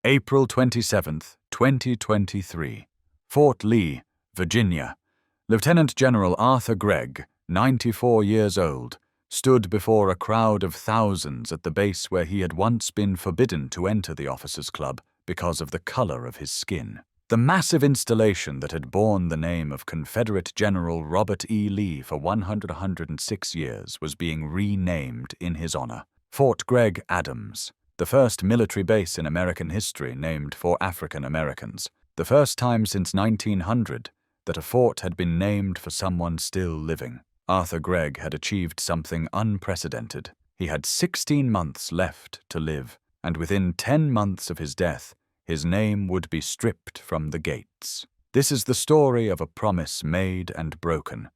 April 27, 2023. Fort Lee, Virginia. Lieutenant General Arthur Gregg, 94 years old, stood before a crowd of thousands at the base where he had once been forbidden to enter the officers' club because of the color of his skin. The massive installation that had borne the name of Confederate General Robert E. Lee for 106 years was being renamed in his honor. Fort Gregg-Adams, the first military base in American history named for African Americans, the first time since 1900 that a fort had been named for someone still living. Arthur Gregg had achieved something unprecedented. He had 16 months left to live, and within 10 months of his death, his name would be stripped from the gates. This is the story of a promise made and broken,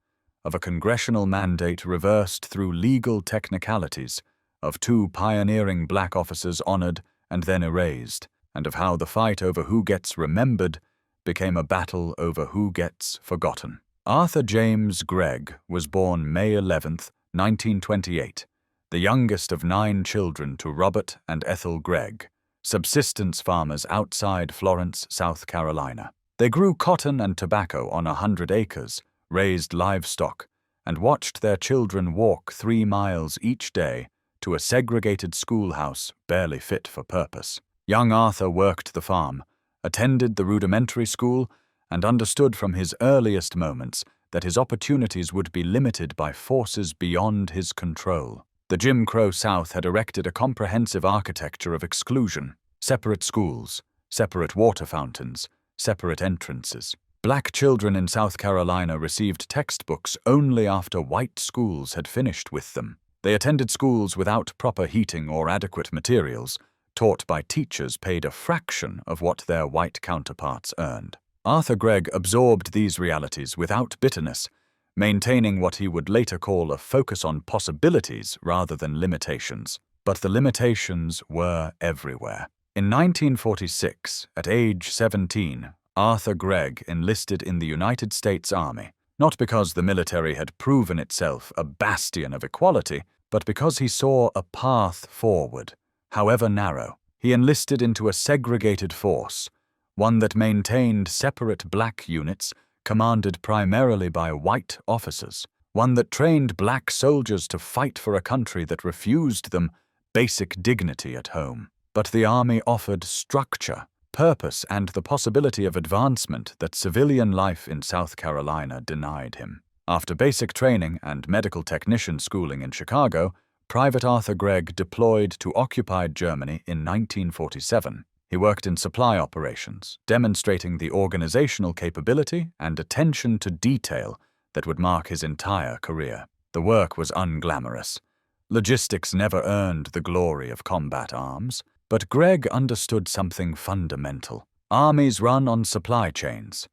of a congressional mandate reversed through legal technicalities, of 2 pioneering black officers honored and then erased, and of how the fight over who gets remembered became a battle over who gets forgotten. Arthur James Gregg was born May 11, 1928, the youngest of 9 children to Robert and Ethel Gregg, subsistence farmers outside Florence, South Carolina. They grew cotton and tobacco on 100 acres, raised livestock, and watched their children walk 3 miles each day to a segregated schoolhouse barely fit for purpose. Young Arthur worked the farm, attended the rudimentary school, and understood from his earliest moments that his opportunities would be limited by forces beyond his control. The Jim Crow South had erected a comprehensive architecture of exclusion: separate schools, separate water fountains, separate entrances. Black children in South Carolina received textbooks only after white schools had finished with them. They attended schools without proper heating or adequate materials, taught by teachers paid a fraction of what their white counterparts earned. Arthur Gregg absorbed these realities without bitterness, maintaining what he would later call a focus on possibilities rather than limitations. But the limitations were everywhere. In 1946, at age 17, Arthur Gregg enlisted in the United States Army, not because the military had proven itself a bastion of equality, but because he saw a path forward, however narrow. He enlisted into a segregated force, one that maintained separate black units commanded primarily by white officers, one that trained black soldiers to fight for a country that refused them basic dignity at home. But the Army offered structure, purpose, and the possibility of advancement that civilian life in South Carolina denied him. After basic training and medical technician schooling in Chicago, Private Arthur Gregg deployed to occupied Germany in 1947. He worked in supply operations, demonstrating the organizational capability and attention to detail that would mark his entire career. The work was unglamorous. Logistics never earned the glory of combat arms, but Gregg understood something fundamental. Armies run on supply chains.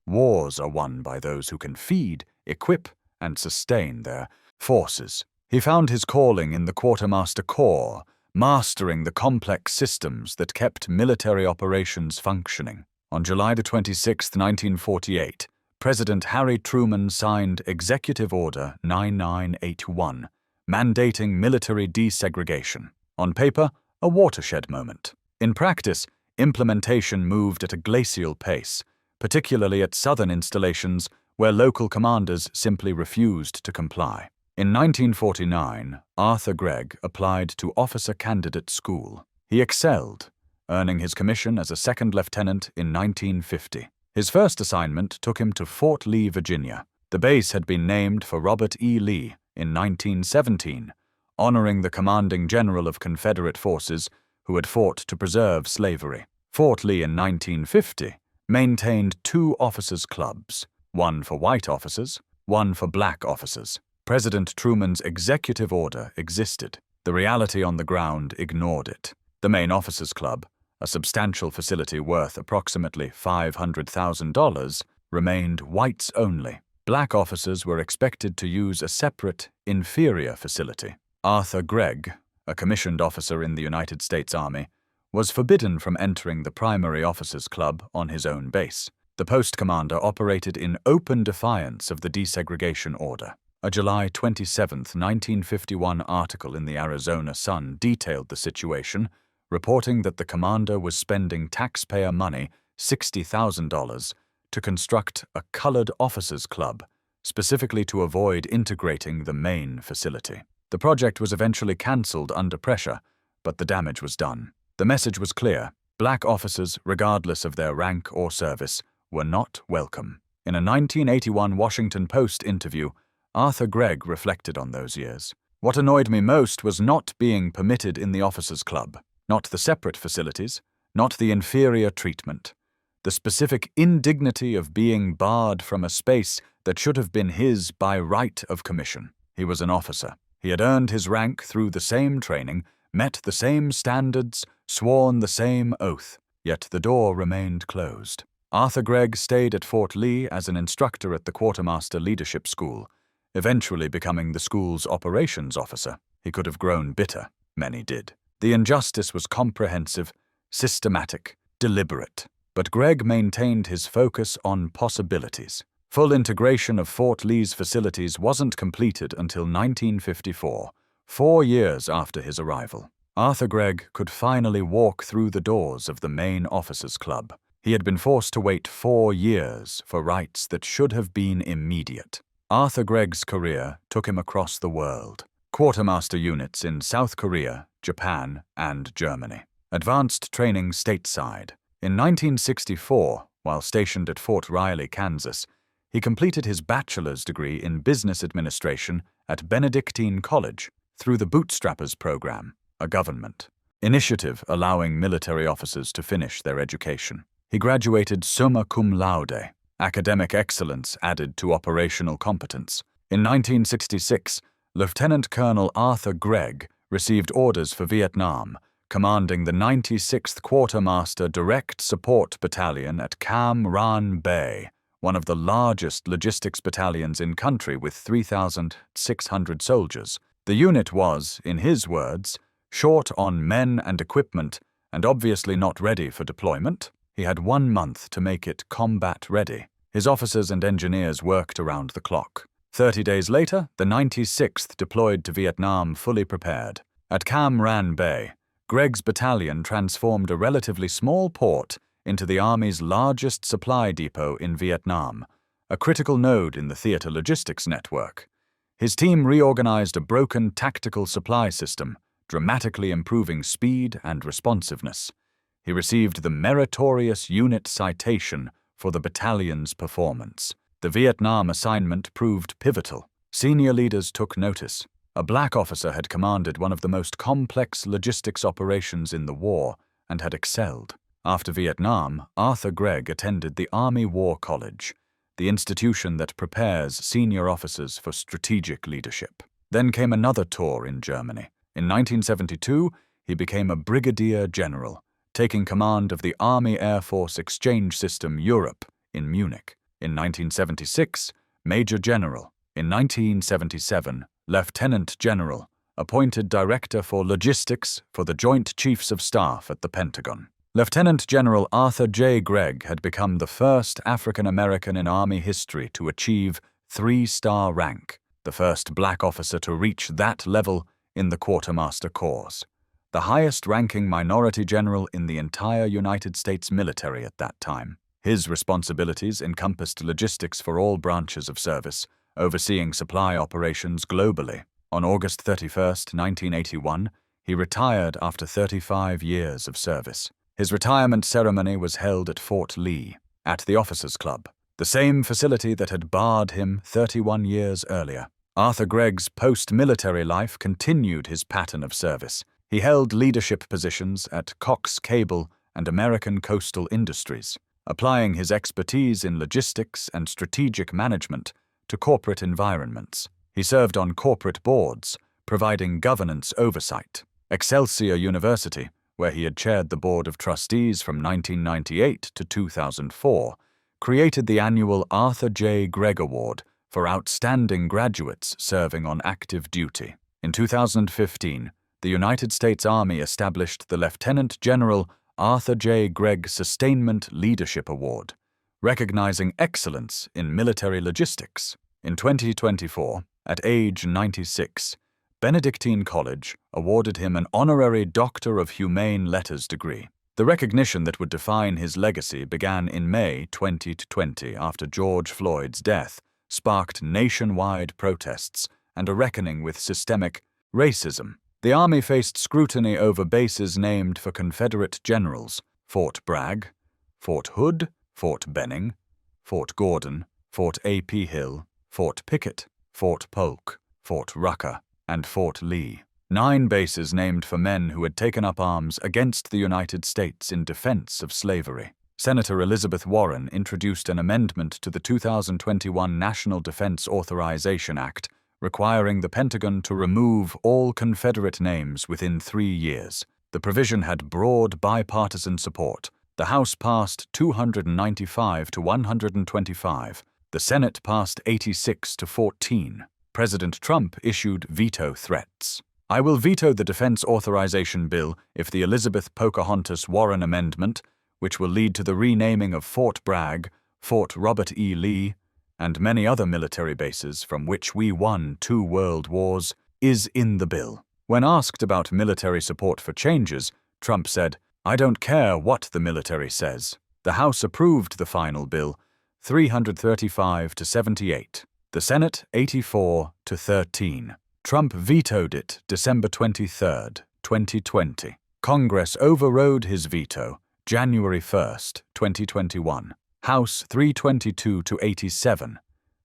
Wars are won by those who can feed, equip, and sustain their forces. He found his calling in the Quartermaster Corps, mastering the complex systems that kept military operations functioning. On July 26, 1948, President Harry Truman signed Executive Order 9981, mandating military desegregation. On paper, a watershed moment. In practice, implementation moved at a glacial pace, particularly at southern installations where local commanders simply refused to comply. In 1949, Arthur Gregg applied to Officer Candidate School. He excelled, earning his commission as a second lieutenant in 1950. His first assignment took him to Fort Lee, Virginia. The base had been named for Robert E. Lee in 1917, honoring the commanding general of Confederate forces who had fought to preserve slavery. Fort Lee in 1950 maintained 2 officers' clubs, one for white officers, one for black officers. President Truman's executive order existed. The reality on the ground ignored it. The main officers' club, a substantial facility worth approximately $500,000, remained whites only. Black officers were expected to use a separate, inferior facility. Arthur Gregg, a commissioned officer in the United States Army, was forbidden from entering the primary officers' club on his own base. The post commander operated in open defiance of the desegregation order. A July 27, 1951 article in the Arizona Sun detailed the situation, reporting that the commander was spending taxpayer money, $60,000, to construct a colored officers' club, specifically to avoid integrating the main facility. The project was eventually cancelled under pressure, but the damage was done. The message was clear: black officers, regardless of their rank or service, were not welcome. In a 1981 Washington Post interview, Arthur Gregg reflected on those years. "What annoyed me most was not being permitted in the officers' club, not the separate facilities, not the inferior treatment. The specific indignity of being barred from a space that should have been his by right of commission. He was an officer. He had earned his rank through the same training, met the same standards, sworn the same oath, yet the door remained closed." Arthur Gregg stayed at Fort Lee as an instructor at the Quartermaster Leadership School, eventually becoming the school's operations officer. He could have grown bitter. Many did. The injustice was comprehensive, systematic, deliberate. But Gregg maintained his focus on possibilities. Full integration of Fort Lee's facilities wasn't completed until 1954, 4 years after his arrival. Arthur Gregg could finally walk through the doors of the main officers' club. He had been forced to wait 4 years for rights that should have been immediate. Arthur Gregg's career took him across the world. Quartermaster units in South Korea, Japan, and Germany. Advanced training stateside. In 1964, while stationed at Fort Riley, Kansas, he completed his bachelor's degree in business administration at Benedictine College through the Bootstrappers Program, a government initiative allowing military officers to finish their education. He graduated summa cum laude, academic excellence added to operational competence. In 1966, Lieutenant Colonel Arthur Gregg received orders for Vietnam, commanding the 96th Quartermaster Direct Support Battalion at Cam Ranh Bay, one of the largest logistics battalions in country with 3,600 soldiers. The unit was, in his words, short on men and equipment and obviously not ready for deployment. He had 1 month to make it combat ready. His officers and engineers worked around the clock. 30 days later, the 96th deployed to Vietnam fully prepared. At Cam Ranh Bay, Gregg's battalion transformed a relatively small port into the Army's largest supply depot in Vietnam, a critical node in the theater logistics network. His team reorganized a broken tactical supply system, dramatically improving speed and responsiveness. He received the Meritorious Unit Citation for the battalion's performance. The Vietnam assignment proved pivotal. Senior leaders took notice. A black officer had commanded one of the most complex logistics operations in the war and had excelled. After Vietnam, Arthur Gregg attended the Army War College, the institution that prepares senior officers for strategic leadership. Then came another tour in Germany. In 1972, he became a brigadier general, taking command of the Army Air Force Exchange System Europe in Munich. In 1976, Major General. In 1977, Lieutenant General, appointed Director for Logistics for the Joint Chiefs of Staff at the Pentagon. Lieutenant General Arthur J. Gregg had become the first African American in Army history to achieve 3-star rank, the first black officer to reach that level in the Quartermaster Corps, the highest-ranking minority general in the entire United States military at that time. His responsibilities encompassed logistics for all branches of service, overseeing supply operations globally. On August 31, 1981, he retired after 35 years of service. His retirement ceremony was held at Fort Lee, at the Officers' Club, the same facility that had barred him 31 years earlier. Arthur Gregg's post-military life continued his pattern of service. He held leadership positions at Cox Cable and American Coastal Industries, applying his expertise in logistics and strategic management to corporate environments. He served on corporate boards, providing governance oversight. Excelsior University, where he had chaired the Board of Trustees from 1998 to 2004, created the annual Arthur J. Gregg Award for outstanding graduates serving on active duty. In 2015, the United States Army established the Lieutenant General Arthur J. Gregg Sustainment Leadership Award, recognizing excellence in military logistics. In 2024, at age 96, Benedictine College awarded him an honorary Doctor of Humane Letters degree. The recognition that would define his legacy began in May 2020 after George Floyd's death sparked nationwide protests and a reckoning with systemic racism. The Army faced scrutiny over bases named for Confederate generals: Fort Bragg, Fort Hood, Fort Benning, Fort Gordon, Fort A.P. Hill, Fort Pickett, Fort Polk, Fort Rucker, and Fort Lee. 9 bases named for men who had taken up arms against the United States in defense of slavery. Senator Elizabeth Warren introduced an amendment to the 2021 National Defense Authorization Act requiring the Pentagon to remove all Confederate names within 3 years. The provision had broad bipartisan support. The House passed 295 to 125. The Senate passed 86 to 14. President Trump issued veto threats. "I will veto the Defense Authorization Bill if the Elizabeth Pocahontas Warren Amendment, which will lead to the renaming of Fort Bragg, Fort Robert E. Lee, and many other military bases from which we won 2 world wars, is in the bill." When asked about military support for changes, Trump said, "I don't care what the military says." The House approved the final bill, 335 to 78. The Senate, 84 to 13. Trump vetoed it December 23, 2020. Congress overrode his veto January 1, 2021. House 322 to 87.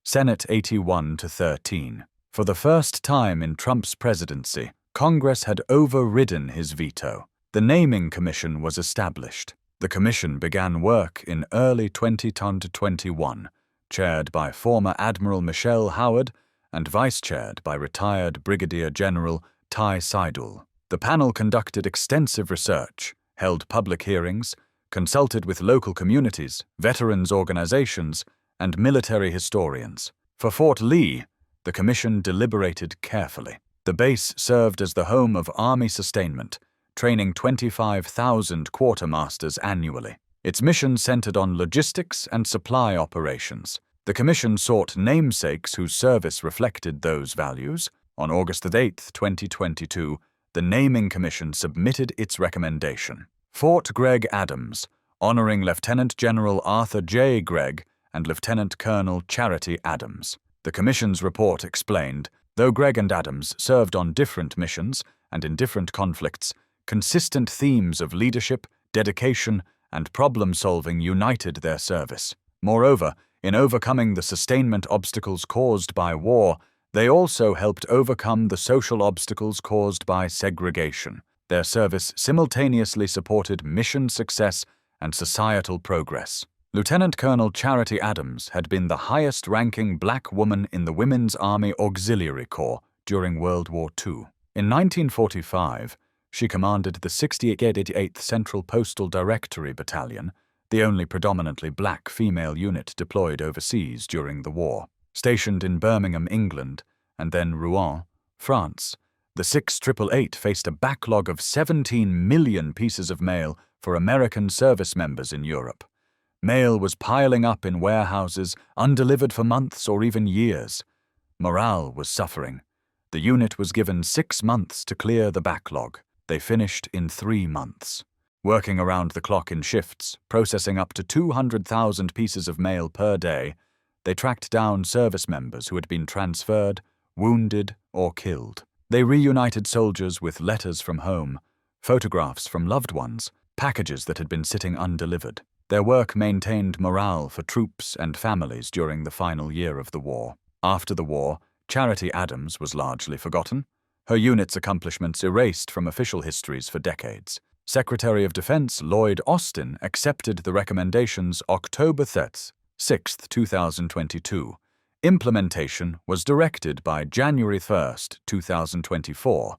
Senate 81 to 13. For the first time in Trump's presidency, Congress had overridden his veto. The Naming Commission was established. The commission began work in early 2021, chaired by former Admiral Michelle Howard and vice-chaired by retired Brigadier General Ty Seidel. The panel conducted extensive research, held public hearings, consulted with local communities, veterans organizations, and military historians. For Fort Lee, the commission deliberated carefully. The base served as the home of Army sustainment, training 25,000 quartermasters annually. Its mission centered on logistics and supply operations. The commission sought namesakes whose service reflected those values. On August 8, 2022, the Naming Commission submitted its recommendation. Fort Gregg-Adams, honoring Lieutenant General Arthur J. Gregg and Lieutenant Colonel Charity Adams. The commission's report explained, though Gregg and Adams served on different missions and in different conflicts, consistent themes of leadership, dedication, and problem-solving united their service. Moreover, in overcoming the sustainment obstacles caused by war, they also helped overcome the social obstacles caused by segregation. Their service simultaneously supported mission success and societal progress. Lieutenant Colonel Charity Adams had been the highest-ranking black woman in the Women's Army Auxiliary Corps during World War II. In 1945, she commanded the 68th Central Postal Directory Battalion, the only predominantly black female unit deployed overseas during the war. Stationed in Birmingham, England, and then Rouen, France, the 6888 faced a backlog of 17 million pieces of mail for American service members in Europe. Mail was piling up in warehouses, undelivered for months or even years. Morale was suffering. The unit was given 6 months to clear the backlog. They finished in 3 months. Working around the clock in shifts, processing up to 200,000 pieces of mail per day, they tracked down service members who had been transferred, wounded, or killed. They reunited soldiers with letters from home, photographs from loved ones, packages that had been sitting undelivered. Their work maintained morale for troops and families during the final year of the war. After the war, Charity Adams was largely forgotten, her unit's accomplishments erased from official histories for decades. Secretary of Defense Lloyd Austin accepted the recommendations October 6, 2022. Implementation was directed by January 1, 2024.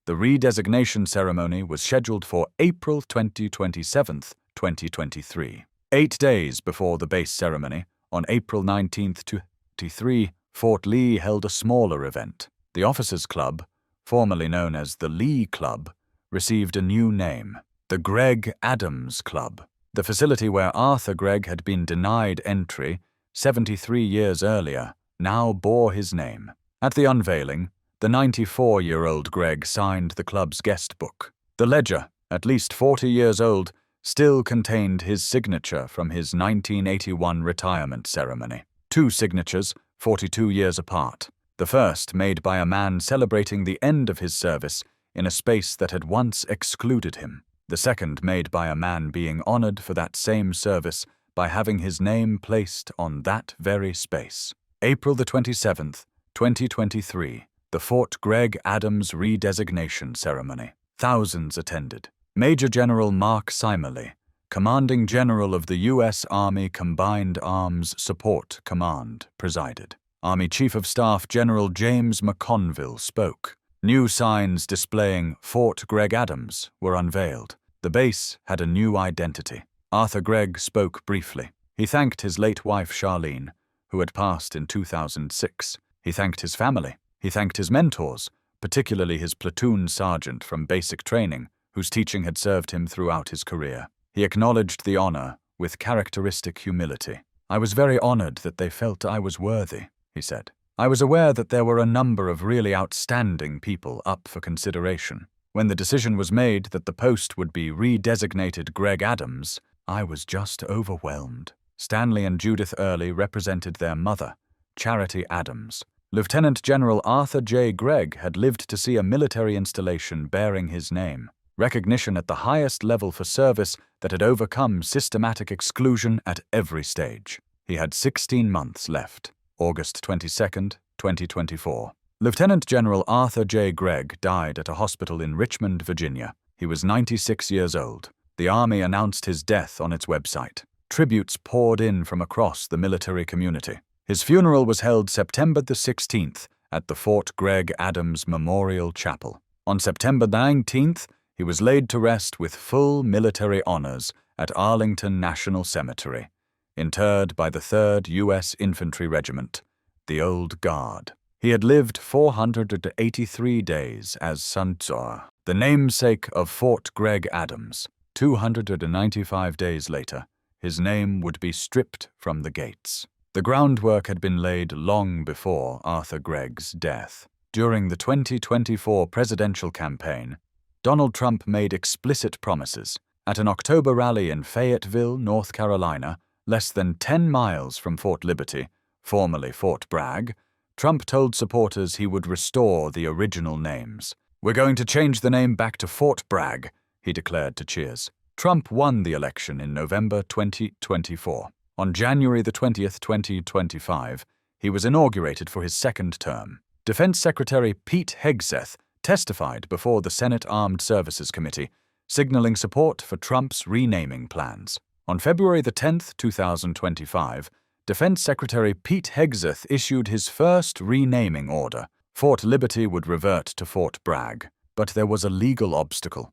The redesignation ceremony was scheduled for April 27, 2023. 8 days before the base ceremony, on April 19, 2023, Fort Lee held a smaller event. The Officers Club, formerly known as the Lee Club, received a new name, the Gregg-Adams Club. The facility where Arthur Gregg had been denied entry 73 years earlier now bore his name. At the unveiling, The 94-year-old Gregg signed the club's guest book. The ledger, at least 40 years old, still contained his signature from his 1981 retirement ceremony. 2 signatures, 42 years apart. The first made by a man celebrating the end of his service in a space that had once excluded him. The second made by a man being honored for that same service by having his name placed on that very space. April the 27th, 2023, the Fort Gregg-Adams redesignation ceremony. Thousands attended. Major General Mark Simmerly, Commanding General of the U.S. Army Combined Arms Support Command, presided. Army Chief of Staff General James McConville spoke. New signs displaying Fort Gregg-Adams were unveiled. The base had a new identity. Arthur Gregg spoke briefly. He thanked his late wife Charlene, who had passed in 2006. He thanked his family. He thanked his mentors, particularly his platoon sergeant from basic training, whose teaching had served him throughout his career. He acknowledged the honor with characteristic humility. "I was very honored that they felt I was worthy," he said. "I was aware that there were a number of really outstanding people up for consideration. When the decision was made that the post would be redesignated Gregg-Adams, I was just overwhelmed." Stanley and Judith Early represented their mother, Charity Adams. Lieutenant General Arthur J. Gregg had lived to see a military installation bearing his name, recognition at the highest level for service that had overcome systematic exclusion at every stage. He had 16 months left. August 22, 2024. Lieutenant General Arthur J. Gregg died at a hospital in Richmond, Virginia. He was 96 years old. The Army announced his death on its website. Tributes poured in from across the military community. His funeral was held September the 16th at the Fort Gregg-Adams Memorial Chapel. On September 19th, he was laid to rest with full military honors at Arlington National Cemetery, interred by the 3rd U.S. Infantry Regiment, the Old Guard. He had lived 483 days as Sanzor, the namesake of Fort Gregg-Adams. 295 days later, his name would be stripped from the gates. The groundwork had been laid long before Arthur Gregg's death. During the 2024 presidential campaign, Donald Trump made explicit promises. At an October rally in Fayetteville, North Carolina, less than 10 miles from Fort Liberty, formerly Fort Bragg, Trump told supporters he would restore the original names. "We're going to change the name back to Fort Bragg," he declared to cheers. Trump won the election in November 2024. On January the 20th, 2025, he was inaugurated for his second term. Defense Secretary Pete Hegseth testified before the Senate Armed Services Committee, signaling support for Trump's renaming plans. On February the 10th, 2025, Defense Secretary Pete Hegseth issued his first renaming order. Fort Liberty would revert to Fort Bragg, but there was a legal obstacle.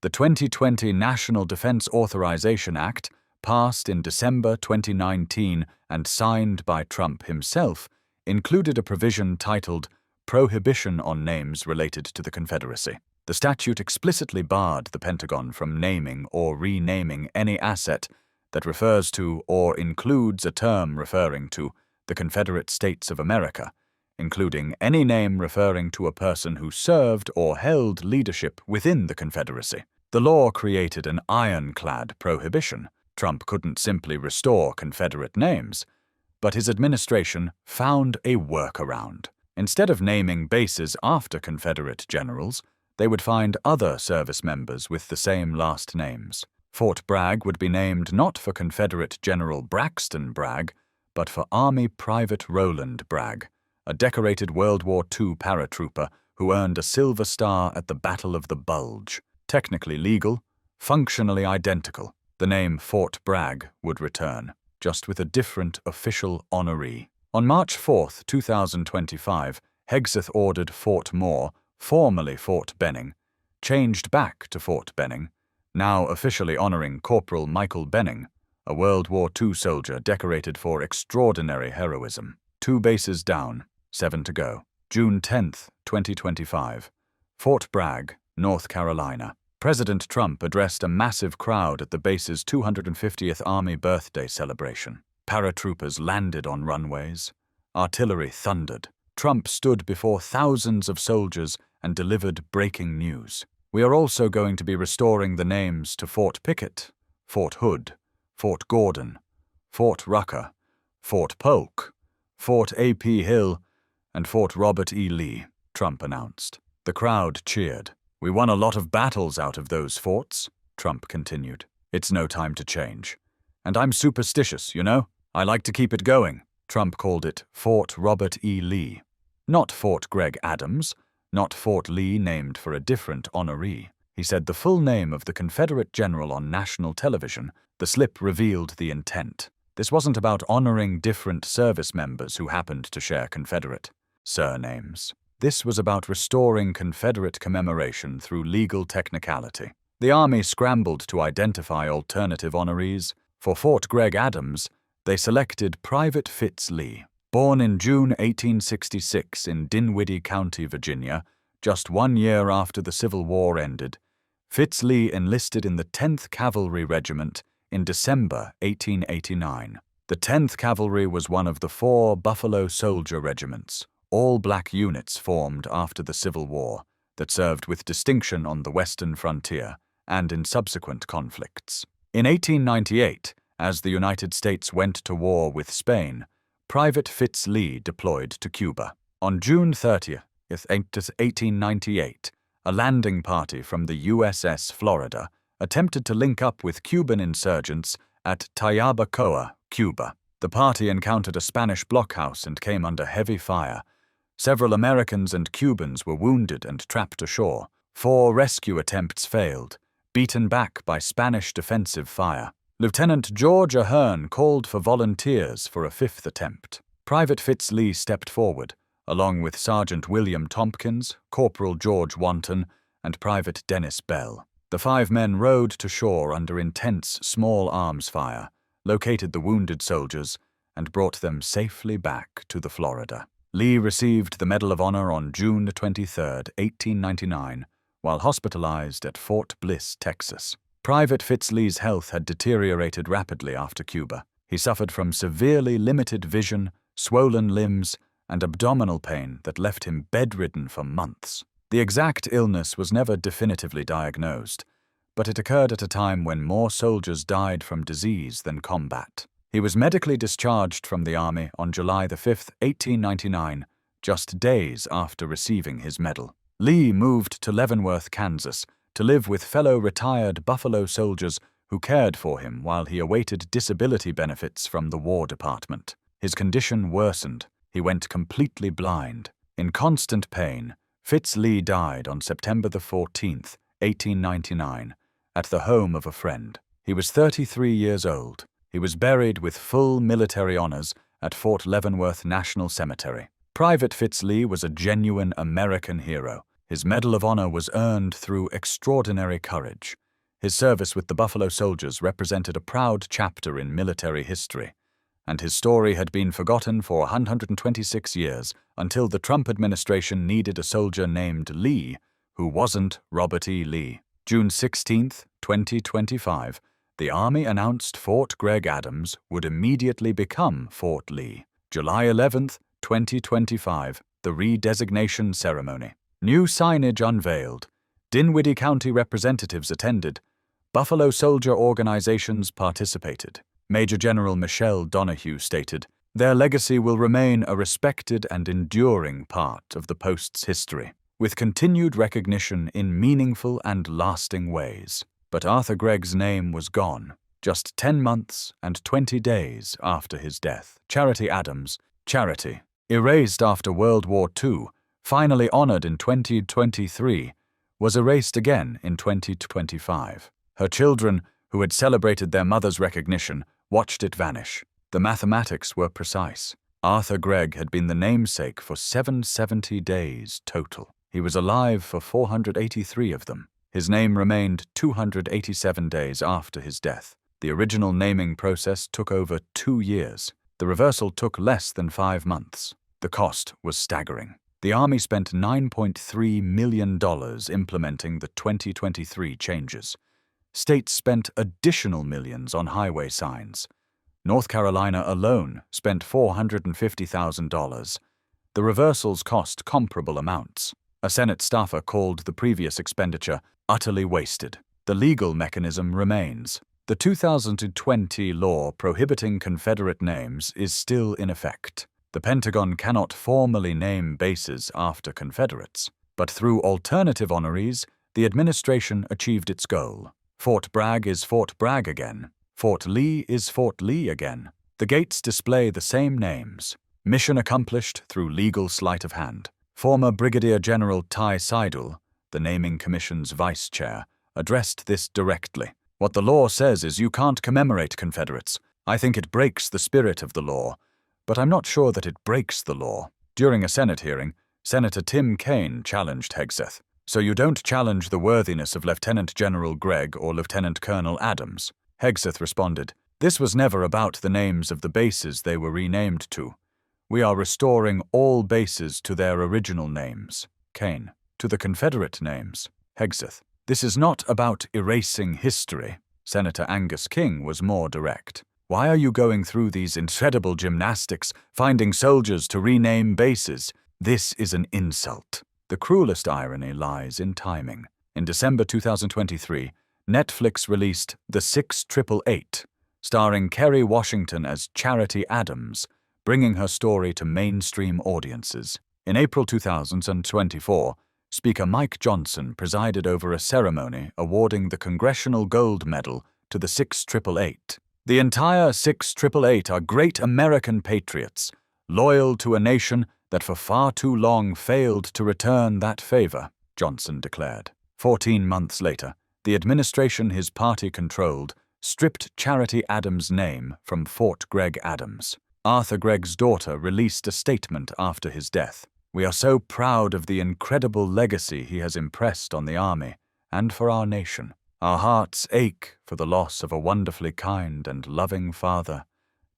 The 2020 National Defense Authorization Act, passed in December 2019 and signed by Trump himself, included a provision titled Prohibition on Names Related to the Confederacy. The statute explicitly barred the Pentagon from naming or renaming any asset that refers to or includes a term referring to the Confederate States of America, including any name referring to a person who served or held leadership within the Confederacy. The law created an ironclad prohibition. Trump couldn't simply restore Confederate names, but his administration found a workaround. Instead of naming bases after Confederate generals, they would find other service members with the same last names. Fort Bragg would be named not for Confederate General Braxton Bragg, but for Army Private Roland Bragg, a decorated World War II paratrooper who earned a Silver Star at the Battle of the Bulge. Technically legal, functionally identical. The name Fort Bragg would return, just with a different official honoree. On March 4, 2025, Hegseth ordered Fort Moore, formerly Fort Benning, changed back to Fort Benning, now officially honoring Corporal Michael Benning, a World War II soldier decorated for extraordinary heroism. 2 bases down, 7 to go. June 10, 2025. Fort Bragg, North Carolina. President Trump addressed a massive crowd at the base's 250th Army birthday celebration. Paratroopers landed on runways. Artillery thundered. Trump stood before thousands of soldiers and delivered breaking news. We are also going to be restoring the names to Fort Pickett, Fort Hood, Fort Gordon, Fort Rucker, Fort Polk, Fort A.P. Hill, and Fort Robert E. Lee, Trump announced. The crowd cheered. We won a lot of battles out of those forts, Trump continued. It's no time to change. And I'm superstitious, you know? I like to keep it going. Trump called it Fort Robert E. Lee. Not Fort Gregg-Adams, not Fort Lee named for a different honoree. He said the full name of the Confederate general on national television. The slip revealed the intent. This wasn't about honoring different service members who happened to share Confederate surnames. This was about restoring Confederate commemoration through legal technicality. The Army scrambled to identify alternative honorees. For Fort Gregg-Adams, they selected Private Fitz Lee. Born in June 1866 in Dinwiddie County, Virginia, just 1 year after the Civil War ended, Fitz Lee enlisted in the 10th Cavalry Regiment in December 1889. The 10th Cavalry was one of the 4 Buffalo Soldier regiments, all-black units formed after the Civil War, that served with distinction on the western frontier and in subsequent conflicts. In 1898, as the United States went to war with Spain, Private Fitz Lee deployed to Cuba. On June 30, 1898, a landing party from the USS Florida attempted to link up with Cuban insurgents at Tayabacoa, Cuba. The party encountered a Spanish blockhouse and came under heavy fire. Several Americans and Cubans were wounded and trapped ashore. 4 rescue attempts failed, beaten back by Spanish defensive fire. Lieutenant George Ahern called for volunteers for a 5th attempt. Private Fitz Lee stepped forward, along with Sergeant William Tompkins, Corporal George Wanton, and Private Dennis Bell. The 5 men rowed to shore under intense small arms fire, located the wounded soldiers, and brought them safely back to the Florida. Lee received the Medal of Honor on June 23, 1899, while hospitalized at Fort Bliss, Texas. Private Fitz Lee's health had deteriorated rapidly after Cuba. He suffered from severely limited vision, swollen limbs, and abdominal pain that left him bedridden for months. The exact illness was never definitively diagnosed, but it occurred at a time when more soldiers died from disease than combat. He was medically discharged from the Army on July 5, 1899, just days after receiving his medal. Lee moved to Leavenworth, Kansas, to live with fellow retired Buffalo soldiers who cared for him while he awaited disability benefits from the War Department. His condition worsened. He went completely blind. In constant pain, Fitz Lee died on September 14, 1899, at the home of a friend. He was 33 years old. He was buried with full military honors at Fort Leavenworth National Cemetery. Private Fitz Lee was a genuine American hero. His Medal of Honor was earned through extraordinary courage. His service with the Buffalo Soldiers represented a proud chapter in military history, and his story had been forgotten for 126 years until the Trump administration needed a soldier named Lee who wasn't Robert E. Lee. June 16, 2025, the Army announced Fort Gregg-Adams would immediately become Fort Lee. July 11, 2025, the redesignation ceremony. New signage unveiled. Dinwiddie County representatives attended. Buffalo soldier organizations participated. Major General Michelle Donahue stated, "Their legacy will remain a respected and enduring part of the post's history, with continued recognition in meaningful and lasting ways." But Arthur Gregg's name was gone, just 10 months and 20 days after his death. Charity Adams, Charity, erased after World War II, finally honored in 2023, was erased again in 2025. Her children, who had celebrated their mother's recognition, watched it vanish. The mathematics were precise. Arthur Gregg had been the namesake for 770 days total. He was alive for 483 of them. His name remained 287 days after his death. The original naming process took over 2 years. The reversal took less than 5 months. The cost was staggering. The Army spent $9.3 million implementing the 2023 changes. States spent additional millions on highway signs. North Carolina alone spent $450,000. the reversals cost comparable amounts. A Senate staffer called the previous expenditure utterly wasted. The legal mechanism remains. The 2020 law prohibiting Confederate names is still in effect. The Pentagon cannot formally name bases after Confederates, but through alternative honorees, the administration achieved its goal. Fort Bragg is Fort Bragg again. Fort Lee is Fort Lee again. The gates display the same names. Mission accomplished through legal sleight of hand. Former Brigadier General Ty Seidel, the Naming Commission's vice chair, addressed this directly. What the law says is you can't commemorate Confederates. I think it breaks the spirit of the law, but I'm not sure that it breaks the law. During a Senate hearing, Senator Tim Kaine challenged Hegseth. So you don't challenge the worthiness of Lieutenant General Gregg or Lieutenant Colonel Adams? Hegseth responded, "This was never about the names of the bases they were renamed to. We are restoring all bases to their original names." Kaine, "To the Confederate names." Hegseth, "This is not about erasing history." Senator Angus King was more direct. "Why are you going through these incredible gymnastics, finding soldiers to rename bases? This is an insult." The cruelest irony lies in timing. In December 2023, Netflix released The 6888, starring Kerry Washington as Charity Adams, bringing her story to mainstream audiences. In April 2024, Speaker Mike Johnson presided over a ceremony awarding the Congressional Gold Medal to the 6888. "The entire 6888 are great American patriots, loyal to a nation that for far too long failed to return that favor," Johnson declared. 14 months later, the administration his party controlled stripped Charity Adams' name from Fort Gregg-Adams. Arthur Gregg's daughter released a statement after his death. "We are so proud of the incredible legacy he has impressed on the Army and for our nation. Our hearts ache for the loss of a wonderfully kind and loving father,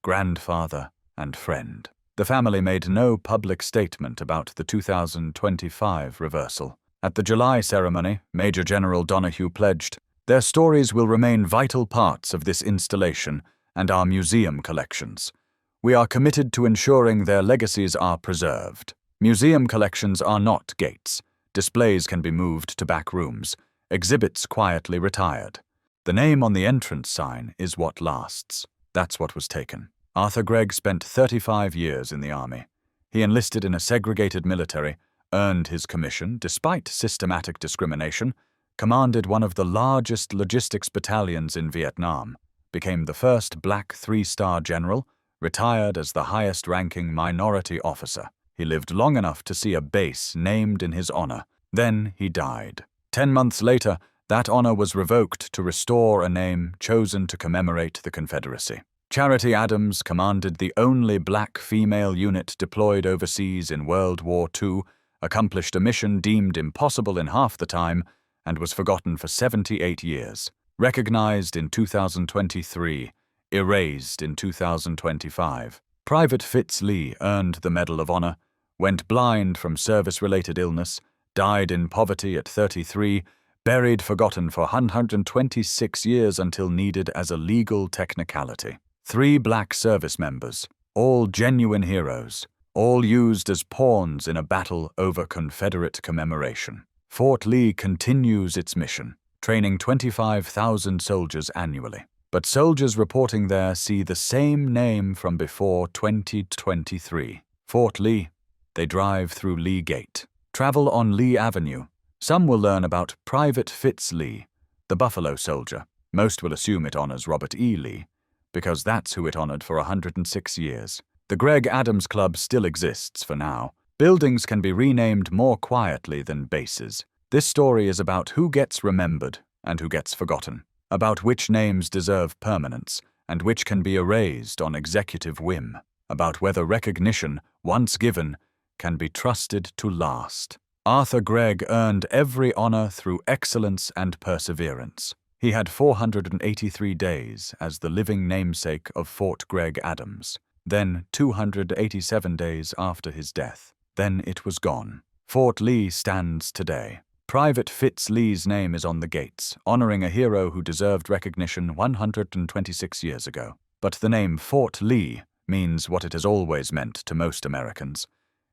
grandfather, and friend." The family made no public statement about the 2025 reversal. At the July ceremony, Major General Donahue pledged, "Their stories will remain vital parts of this installation and our museum collections. We are committed to ensuring their legacies are preserved." Museum collections are not gates. Displays can be moved to back rooms, exhibits quietly retired. The name on the entrance sign is what lasts. That's what was taken. Arthur Gregg spent 35 years in the Army. He enlisted in a segregated military, earned his commission despite systematic discrimination, commanded one of the largest logistics battalions in Vietnam, became the first black 3-star general, retired as the highest-ranking minority officer. He lived long enough to see a base named in his honor. Then he died. 10 months later, that honor was revoked to restore a name chosen to commemorate the Confederacy. Charity Adams commanded the only black female unit deployed overseas in World War II, accomplished a mission deemed impossible in half the time, and was forgotten for 78 years. Recognized in 2023, erased in 2025. Private Fitz Lee earned the Medal of Honor, went blind from service-related illness, died in poverty at 33, buried forgotten for 126 years until needed as a legal technicality. 3 black service members, all genuine heroes, all used as pawns in a battle over Confederate commemoration. Fort Lee continues its mission, training 25,000 soldiers annually. But soldiers reporting there see the same name from before 2023. Fort Lee. They drive through Lee Gate. Travel on Lee Avenue. Some will learn about Private Fitz Lee, the Buffalo Soldier. Most will assume it honors Robert E. Lee, because that's who it honored for 106 years. The Gregg-Adams Club still exists for now. Buildings can be renamed more quietly than bases. This story is about who gets remembered and who gets forgotten, about which names deserve permanence and which can be erased on executive whim, about whether recognition, once given, can be trusted to last. Arthur Gregg earned every honor through excellence and perseverance. He had 483 days as the living namesake of Fort Gregg-Adams, then 287 days after his death. Then it was gone. Fort Lee stands today. Private Fitz Lee's name is on the gates, honoring a hero who deserved recognition 126 years ago. But the name Fort Lee means what it has always meant to most Americans.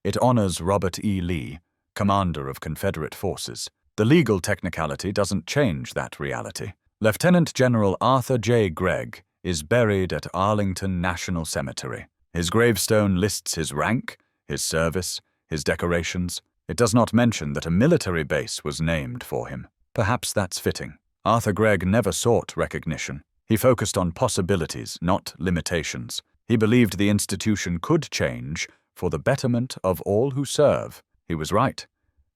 It honors Robert E. Lee, commander of Confederate forces. The legal technicality doesn't change that reality. Lieutenant General Arthur J. Gregg is buried at Arlington National Cemetery. His gravestone lists his rank, his service, his decorations. It does not mention that a military base was named for him. Perhaps that's fitting. Arthur Gregg never sought recognition. He focused on possibilities, not limitations. He believed the institution could change for the betterment of all who serve. He was right.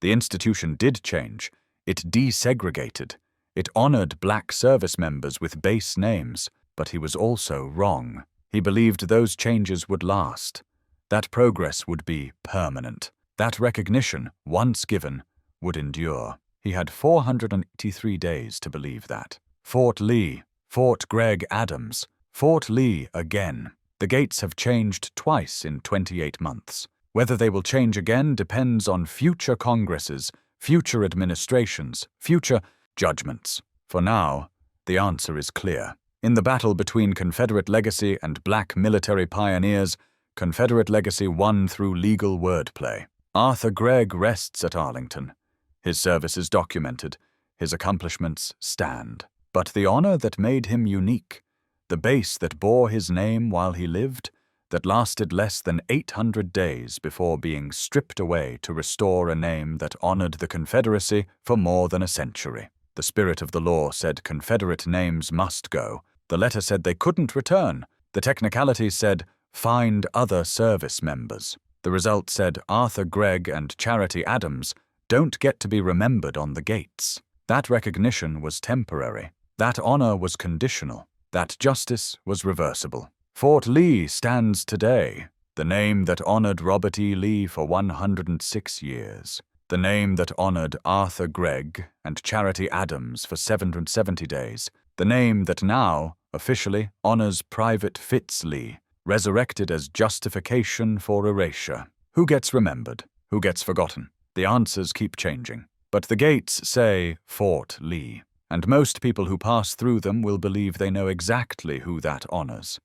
The institution did change. It desegregated. It honored black service members with base names, but he was also wrong. He believed those changes would last. That progress would be permanent. That recognition, once given, would endure. He had 483 days to believe that. Fort Lee, Fort Gregg-Adams, Fort Lee again. The gates have changed twice in 28 months. Whether they will change again depends on future Congresses, future administrations, future judgments. For now, the answer is clear. In the battle between Confederate legacy and black military pioneers, Confederate legacy won through legal wordplay. Arthur Gregg rests at Arlington. His service is documented. His accomplishments stand. But the honor that made him unique, the base that bore his name while he lived, that lasted less than 800 days before being stripped away to restore a name that honored the Confederacy for more than a century. The spirit of the law said Confederate names must go. The letter said they couldn't return. The technicality said, find other service members. The result said Arthur Gregg and Charity Adams don't get to be remembered on the gates. That recognition was temporary. That honor was conditional. That justice was reversible. Fort Lee stands today, the name that honored Robert E. Lee for 106 years. The name that honored Arthur Gregg and Charity Adams for 770 days. The name that now, officially, honors Private Fitz Lee, resurrected as justification for erasure. Who gets remembered? Who gets forgotten? The answers keep changing. But the gates say Fort Lee, and most people who pass through them will believe they know exactly who that honors.